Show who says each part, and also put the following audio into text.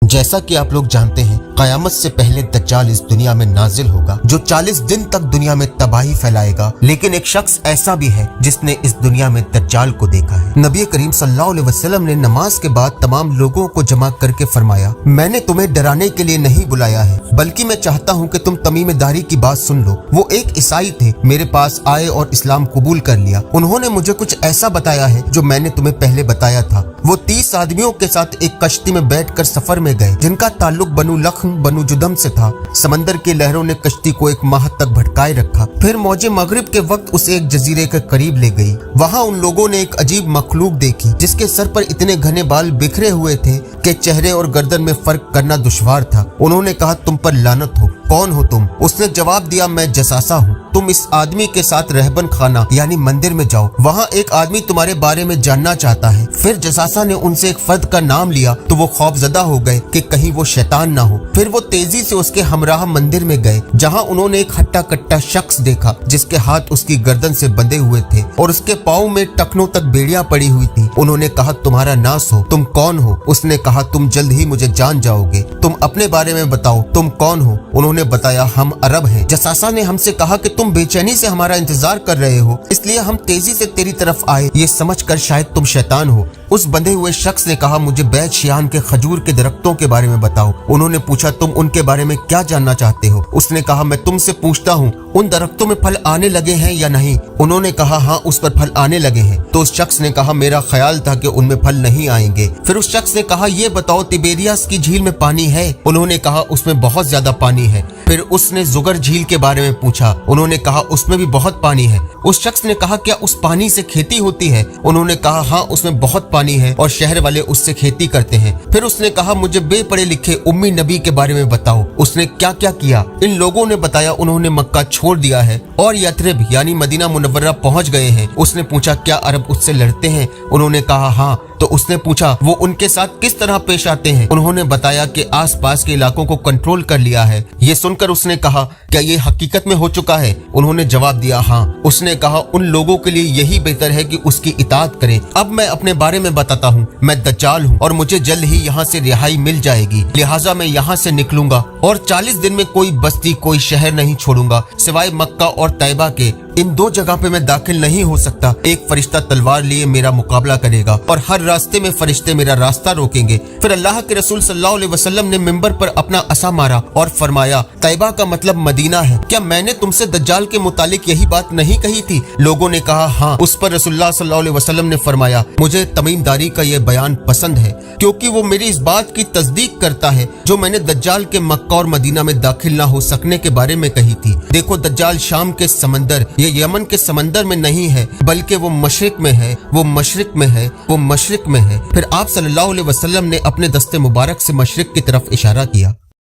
Speaker 1: जैसा कि आप लोग जानते हैं, क़यामत से पहले दज्जाल इस दुनिया में नाजिल होगा जो 40 दिन तक दुनिया में तबाही फैलाएगा। लेकिन एक शख्स ऐसा भी है जिसने इस दुनिया में दज्जाल को देखा है। नबी करीम सल्लल्लाहु अलैहि वसल्लम ने नमाज के बाद तमाम लोगों को जमा करके फरमाया, मैंने तुम्हें डराने के लिए नहीं बुलाया है, बल्कि मैं चाहता हूँ कि तुम तमीमदारी की बात सुन लो। वो एक ईसाई थे, मेरे पास आए और इस्लाम कबूल कर लिया। उन्होंने मुझे कुछ ऐसा बताया है जो मैंने तुम्हें पहले बताया था। वो 30 आदमियों के साथ एक कश्ती में बैठकर सफर में गए जिनका ताल्लुक बनु लख्म बनु जुदम से था। समंदर की लहरों ने कश्ती को एक माह तक भटकाए रखा। फिर मौजे मगरिब के वक्त उसे एक जजीरे के करीब ले गई। वहाँ उन लोगों ने एक अजीब मखलूक देखी जिसके सर पर इतने घने बाल बिखरे हुए थे कि चेहरे और गर्दन में फर्क करना दुश्वार था। उन्होंने कहा, तुम पर लानत हो, कौन हो तुम? उसने जवाब दिया, मैं जसासा हूँ। तुम इस आदमी के साथ रहबन खाना यानी मंदिर में जाओ, वहाँ एक आदमी तुम्हारे बारे में जानना चाहता है। फिर जसासा ने उनसे एक फर्द का नाम लिया तो वो खौफजदा हो गए कि कहीं वो शैतान ना हो। फिर वो तेजी से उसके हमराह मंदिर में गए जहाँ उन्होंने एक हट्टा कट्टा शख्स देखा जिसके हाथ उसकी गर्दन से बंधे हुए थे और उसके पाँव में टखनों तक बेड़ियां पड़ी हुई थी। उन्होंने कहा, तुम्हारा नास हो, तुम कौन हो? उसने कहा, तुम जल्द ही मुझे जान जाओगे, तुम अपने बारे में बताओ, तुम कौन हो? उन्होंने बताया, हम अरब हैं। जसासा ने हमसे कहा कि तुम बेचैनी से हमारा इंतजार कर रहे हो, इसलिए हम तेजी से तेरी तरफ आए, ये समझकर शायद तुम शैतान हो। उस बंधे हुए शख्स ने कहा, मुझे बैत शियान के खजूर के दरख्तों के बारे में बताओ। उन्होंने पूछा, तुम उनके बारे में क्या जानना चाहते हो? उसने कहा, मैं तुमसे पूछता हूँ, उन दरख्तों में फल आने लगे हैं या नहीं? उन्होंने कहा, हाँ, उस पर फल आने लगे हैं। तो उस शख्स ने कहा, मेरा ख्याल था कि उनमें फल नहीं आएंगे। फिर उस शख्स ने कहा, ये बताओ, तिबेरियस की झील में पानी है? उन्होंने कहा, उसमें बहुत ज्यादा पानी है। फिर उसने जुगर झील के बारे में पूछा। उन्होंने कहा, उसमें भी बहुत पानी है। उस शख्स ने कहा, क्या उस पानी से खेती होती है? उन्होंने कहा, हाँ, उसमें बहुत पानी है और शहर वाले उससे खेती करते हैं। फिर उसने कहा, मुझे बेपढ़े लिखे उम्मी नबी के बारे में बताओ, उसने क्या क्या किया? इन लोगों ने बताया, उन्होंने मक्का छोड़ दिया है और यथरिब यानी मदीना मुनव्वरा पहुंच गए हैं। उसने पूछा, क्या अरब उससे लड़ते हैं? उन्होंने कहा, हाँ। तो उसने पूछा, वो उनके साथ किस तरह पेश आते हैं? उन्होंने बताया कि आसपास के इलाकों को कंट्रोल कर लिया है। ये सुनकर उसने कहा, क्या ये हकीकत में हो चुका है? उन्होंने जवाब दिया, हाँ। उसने कहा, उन लोगों के लिए यही बेहतर है कि उसकी इताअत करें। अब मैं अपने बारे में बताता हूँ, मैं दज्जाल हूँ और मुझे जल्द ही यहाँ से रिहाई मिल जाएगी, लिहाजा मैं यहाँ से निकलूंगा और 40 दिन में कोई बस्ती कोई शहर नहीं छोड़ूंगा सिवाय मक्का और तैयबा के। इन दो जगह पे मैं दाखिल नहीं हो सकता। एक फरिश्ता तलवार लिए मेरा मुकाबला करेगा और हर रास्ते में फरिश्ते मेरा रास्ता रोकेंगे। फिर अल्लाह के रसूल सल्लल्लाहु अलैहि वसल्लम ने मिंबर पर अपना असा मारा और फरमाया, तैयबा का मतलब मदीना है। क्या मैंने तुमसे दज्जाल के मुतालिक यही बात नहीं कही थी? लोगों ने कहा, हाँ। उस पर रसूलुल्लाह सल्लल्लाहु अलैहि वसल्लम ने फरमाया, मुझे तमीमदारी का यह बयान पसंद है क्योंकि वो मेरी इस बात की तस्दीक करता है जो मैंने दज्जाल के मक्का और मदीना में दाखिल न हो सकने के बारे में कही थी। देखो, दज्जाल शाम के समंदर ये यमन के समंदर में नहीं है, बल्कि वो मशरिक में है, वो मशरिक में है, वो मशरिक में है। फिर आप सल्लल्लाहु अलैहि वसल्लम ने अपने दस्ते मुबारक से मशरिक की तरफ इशारा किया।